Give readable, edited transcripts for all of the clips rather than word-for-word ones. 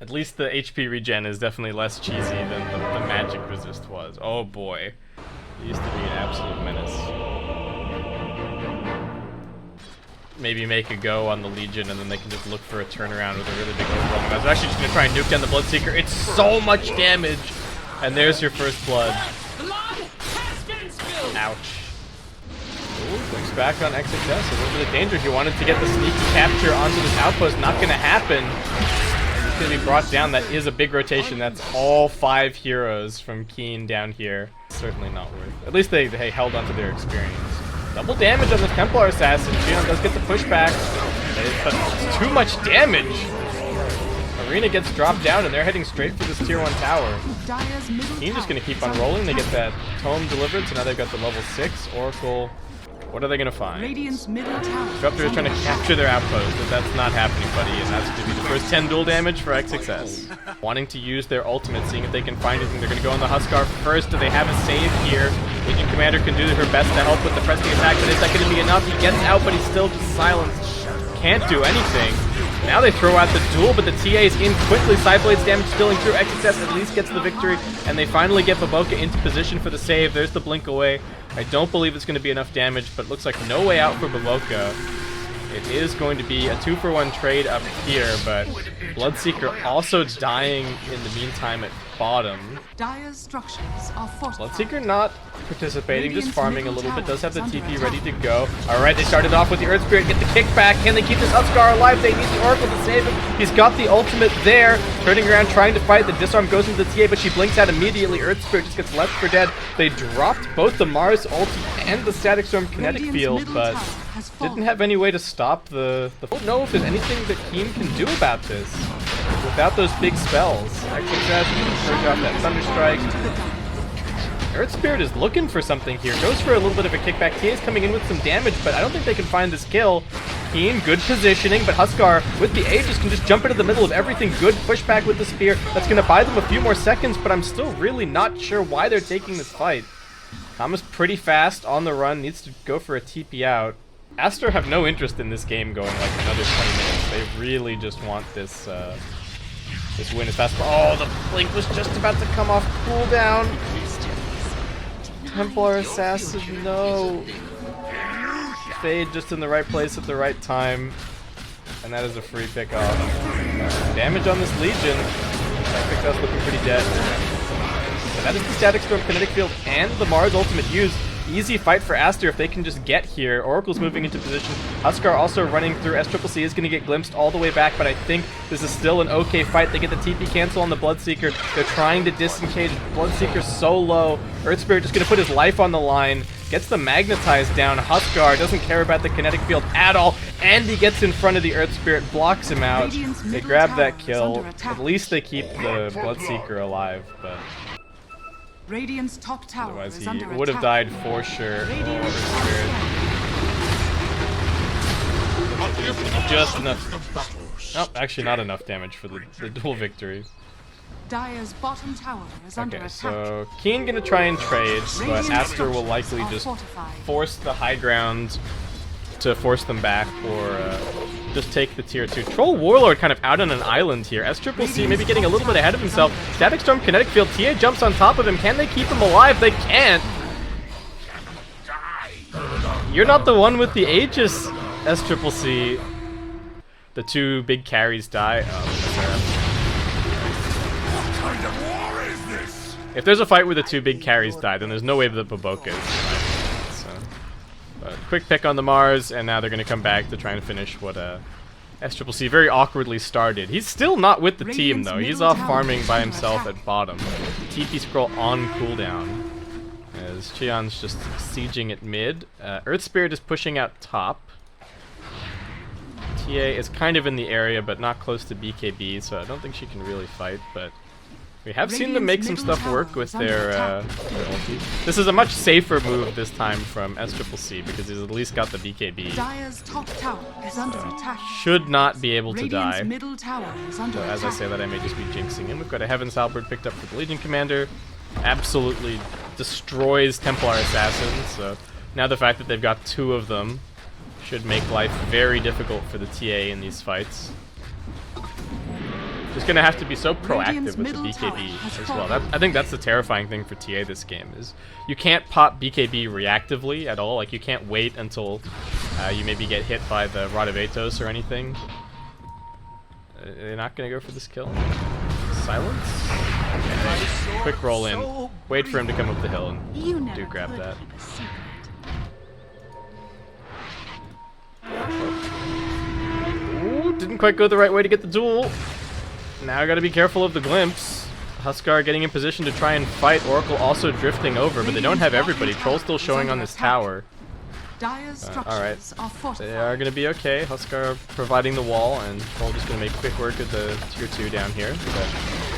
At least the HP regen is definitely less cheesy than the magic resist was. Oh boy. It used to be an absolute menace. Maybe make a go on the Legion and then they can just look for a turnaround with a really big overwhelming mass. They're actually just gonna try and nuke down the Bloodseeker. It's so much damage! And there's your first blood. Ouch. Ooh, clicks back on XXS. A little bit of danger. He wanted to get the sneaky capture onto this outpost. Not gonna happen. He's gonna be brought down. That is a big rotation. That's all 5 heroes from Keen down here. Certainly not worth. At least they held onto their experience. Double damage on the Templar Assassin. Gion does get the pushback, but it's too much damage. Arena gets dropped down and they're heading straight for this tier 1 tower. Keen just gonna keep on rolling. They get that tome delivered, so now they've got the level 6 Oracle. What are they gonna find? Disruptor is trying to capture their outpost, but that's not happening, buddy, and that's gonna be the first 10 duel damage for XXS. Wanting to use their ultimate, seeing if they can find anything. They're gonna go on the Huskar first. Do they have a save here? Legion Commander can do her best to help with the pressing attack, but is that gonna be enough? He gets out, but he's still just silenced. Can't do anything. Now they throw out the duel, but the TA is in quickly. Sideblade's damage spilling through. XXS at least gets the victory, and they finally get Baboka into position for the save. There's the blink away. I don't believe it's going to be enough damage, but looks like no way out for Baboka. It is going to be a 2-for-1 trade up here, but Bloodseeker also dying in the meantime at bottom. Bloodseeker not participating, just farming a little bit. Does have the TP ready to go. Alright, they started off with the Earth Spirit, get the kickback. Can they keep this Huskar alive? They need the Oracle to save him. He's got the ultimate there. Turning around, trying to fight. The disarm goes into the TA, but she blinks out immediately. Earth Spirit just gets left for dead. They dropped both the Mars ulti and the Static Storm kinetic field, but didn't have any way to stop the I don't know if there's anything that Keen can do about this without those big spells. XXS, purge off that Thunderstrike. Earth Spirit is looking for something here. Goes for a little bit of a kickback. TA is coming in with some damage, but I don't think they can find this kill. Keen, good positioning, but Huskar with the Aegis can just jump into the middle of everything. Good pushback with the spear. That's going to buy them a few more seconds, but I'm still really not sure why they're taking this fight. Kama's pretty fast on the run, needs to go for a TP out. Aster have no interest in this game going like another 20 minutes. They really just want this this win as fast as possible. Oh, the blink was just about to come off cooldown. Templar Assassin, no. Fade just in the right place at the right time. And that is a free pick off. Damage on this Legion. I think that's looking pretty dead. So that is the Static Storm kinetic field and the Mars ultimate used. Easy fight for Aster if they can just get here. Oracle's moving into position. Huskar also running through. SCCC is going to get glimpsed all the way back, but I think this is still an okay fight. They get the TP cancel on the Bloodseeker. They're trying to disengage. Bloodseeker so low. Earth Spirit just going to put his life on the line. Gets the magnetized down. Huskar doesn't care about the kinetic field at all. And he gets in front of the Earth Spirit, blocks him out. They grab that kill. At least they keep the Bloodseeker alive, but Radiant's top tower otherwise is he under would have attack. died for sure. Just enough. Oh, actually not enough damage for the dual victory. Dire's bottom tower is under Okay, attack. so Keen gonna try and trade, but Aster will likely just force the high ground to force them back, or just take the tier 2. Troll Warlord kind of out on an island here. SCCC maybe getting a little bit ahead of himself. Static Storm kinetic field. TA jumps on top of him. Can they keep him alive? They can't. You're not the one with the Aegis, SCCC. The 2 big carries die. If there's a fight where the 2 big carries die, then there's no way that Baboka is. Quick pick on the Mars, and now they're going to come back to try and finish what SCCC very awkwardly started. He's still not with the team, though. He's off farming by himself at bottom. TP scroll on cooldown, as Chion's just sieging at mid. Earth Spirit is pushing out top. TA is kind of in the area, but not close to BKB, so I don't think she can really fight, but we have seen them make some stuff work with their ulti. This is a much safer move this time from SCCC because he's at least got the BKB. Dire's top tower is under attack. Should not be able to die. Middle tower is under So as I attack. say that, I may just be jinxing him. We've got a Heaven's Halberd picked up for the Legion Commander. Absolutely destroys Templar Assassins. So now the fact that they've got 2 of them should make life very difficult for the TA in these fights. gonna have to be so proactive Radiant's with the middle tower BKB has as well. fallen. I think that's the terrifying thing for TA this game is you can't pop BKB reactively at all. Like you can't wait until you maybe get hit by the Rod of Atos or anything. They're not gonna go for this kill. Silence. Okay. Quick roll in. Wait for him to come up the hill and do grab that. Ooh, didn't quite go the right way to get the duel. Now I gotta be careful of the glimpse. Huskar getting in position to try and fight. Oracle also drifting over, but they don't have everybody. Troll still showing on this tower. Alright, they are going to be okay. Huskar providing the wall, and Troll just going to make quick work of the tier 2 down here. But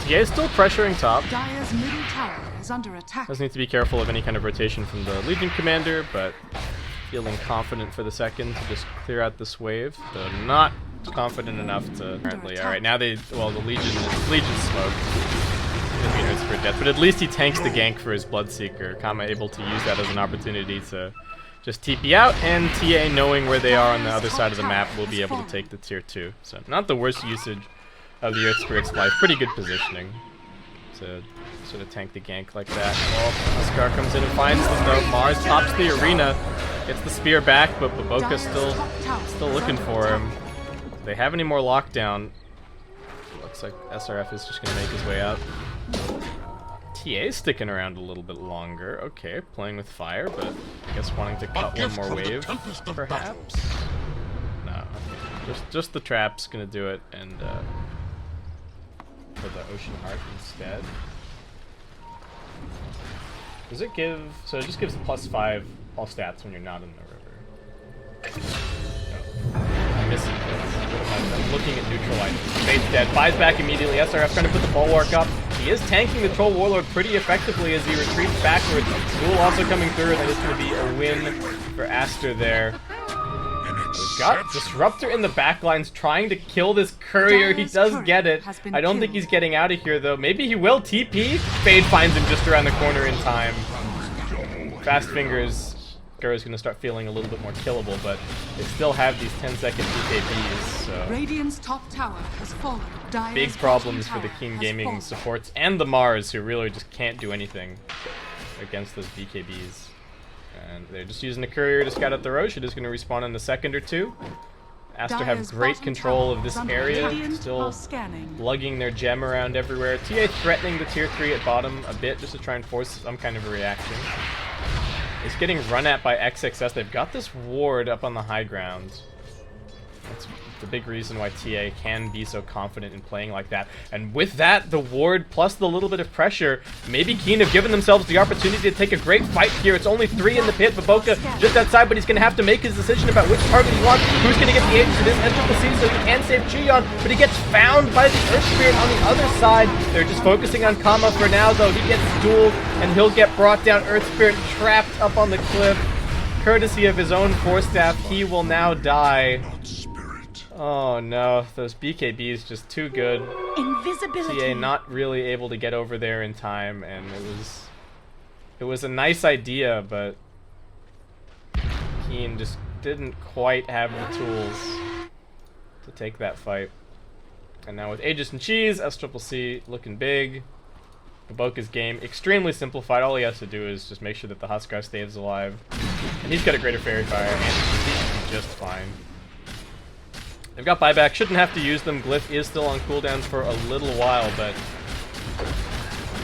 TA is still pressuring top. Dire's middle tower is under attack. Does need to be careful of any kind of rotation from the Legion Commander, but feeling confident for the second to just clear out this wave. Though not confident enough to apparently. Alright, now the Legion's smoked. It's for death, but at least he tanks the gank for his Bloodseeker. Kama able to use that as an opportunity to just TP out, and TA, knowing where they are on the other side of the map, will be able to take the tier 2. So not the worst usage of the Earth Spirit's life. Pretty good positioning to sort of tank the gank like that. Well, Huskar comes in and finds them though. Mars tops the arena, gets the spear back, but Baboka's still looking for him. Do they have any more lockdown? Looks like SRF is just going to make his way out. TA's sticking around a little bit longer. Okay, playing with fire, but I guess wanting to cut one more wave, perhaps? No, okay. Just the trap's gonna do it, and for the Ocean Heart instead. Does it give... So it just gives +5 all stats when you're not in the river. No. I'm missing this. I'm looking at neutral items. Fate's dead. Buys back immediately. SRF trying to put the bulwark up. He is tanking the Troll Warlord pretty effectively as he retreats backwards. Duel also coming through, and it's going to be a win for Aster there. We've got Disruptor in the backlines trying to kill this courier. He does get it. I don't think he's getting out of here, though. Maybe he will TP. Fade finds him just around the corner in time. Fast Fingers. Is going to start feeling a little bit more killable, but they still have these 10-second BKBs, so... Radiant's top tower has fallen. Big problems for the Keen Gaming supports and the Mars, who really just can't do anything against those BKBs. And they're just using the courier to scout out the Roche. It is going to respawn in a second or two. Aster have great control of this area, still lugging their gem around everywhere. TA threatening the tier 3 at bottom a bit, just to try and force some kind of a reaction. It's getting run at by XXS. They've got this ward up on the high ground. That's the big reason why TA can be so confident in playing like that. And with that, the ward plus the little bit of pressure, maybe Keen have given themselves the opportunity to take a great fight here. It's only 3 in the pit. Baboka just outside, but he's going to have to make his decision about which target he wants. Who's going to get the ages? It is SLI, so he can save Chion, but he gets found by the Earth Spirit on the other side. They're just focusing on Kama for now, though. He gets dueled, and he'll get brought down. Earth Spirit trapped up on the cliff. Courtesy of his own Force Staff, he will now die. Oh no, those BKBs just too good. Invisibility. TA not really able to get over there in time, and it was a nice idea, but Keen just didn't quite have the tools to take that fight. And now with Aegis and Cheese, SLI looking big. Baboka's game extremely simplified. All he has to do is just make sure that the Huskar stays alive. And he's got a greater Fairy Fire, and he's just fine. They've got buyback, shouldn't have to use them. Glyph is still on cooldown for a little while, but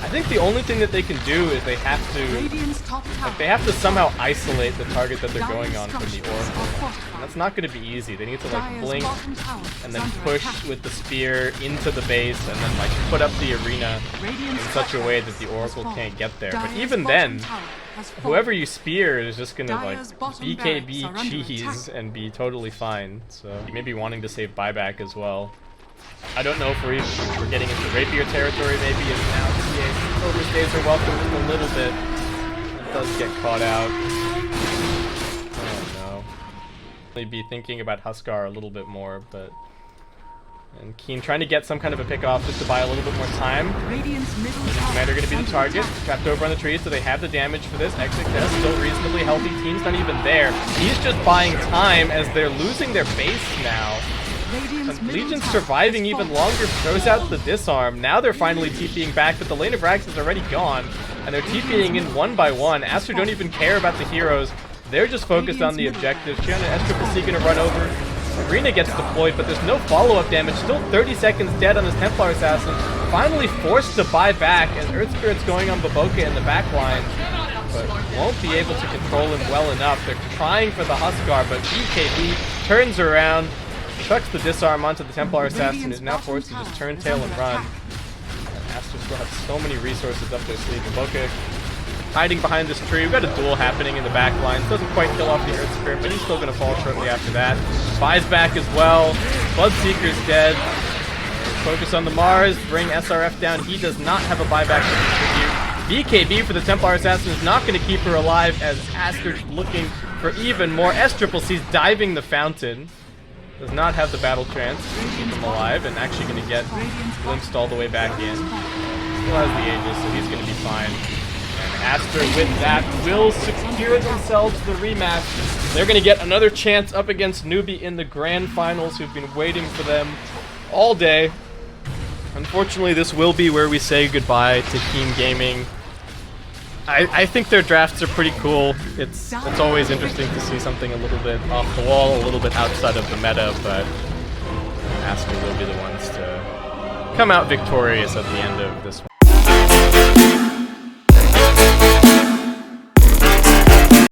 I think the only thing that they can do is they have to somehow isolate the target that they're going on from the Oracle. And that's not going to be easy. They need to like blink and then push with the spear into the base and then like put up the arena in such a way that the Oracle can't get there. But even then, whoever you spear is just gonna like BKB cheese and be totally fine. So you may be wanting to save buyback as well. I don't know if we're getting into rapier territory maybe, and now TA overstays are welcome just a little bit. It does get caught out. Oh no. I'd be thinking about Huskar a little bit more, but... And Keen trying to get some kind of a pick off just to buy a little bit more time. Commander going to be the target. Trapped over on the tree, so they have the damage for this. XXS still reasonably healthy. Team's not even there. He's just buying time as they're losing their base now. Radiant's middle Legion's tower surviving has even fallen. longer, throws out the disarm. Now they're finally TPing back, but the lane of Rags is already gone. And they're TPing in one by one. Aster don't even care about the heroes. They're just focused on the objectives. Chiana S-Triple-C gonna run over. Arena gets deployed, but there's no follow-up damage. Still 30 seconds dead on his Templar Assassin. Finally forced to buy back, and Earth Spirit's going on Baboka in the back line. But won't be able to control him well enough. They're trying for the Huskar, but BKB turns around, chucks the disarm onto the Templar Assassin, who's now forced to just turn tail and run. And Aster still has so many resources up their sleeve. Baboka hiding behind this tree. We've got a duel happening in the back line. Doesn't quite kill off the Earth Spirit, but he's still going to fall shortly after that. Buys back as well. Bloodseeker's dead. Focus on the Mars. Bring SRF down. He does not have a buyback to contribute. BKB for the Templar Assassin is not going to keep her alive as Aster's looking for even more. S-Triple-C's diving the fountain. Does not have the battle trance to keep him alive, and actually going to get glimpsed all the way back in. Still has the Aegis, so he's going to be fine. Aster with that will secure themselves the rematch. They're going to get another chance up against Newbie in the grand finals, who've been waiting for them all day. Unfortunately, this will be where we say goodbye to Team Gaming. I think their drafts are pretty cool. It's always interesting to see something a little bit off the wall, a little bit outside of the meta, but Aster will be the ones to come out victorious at the end of this one.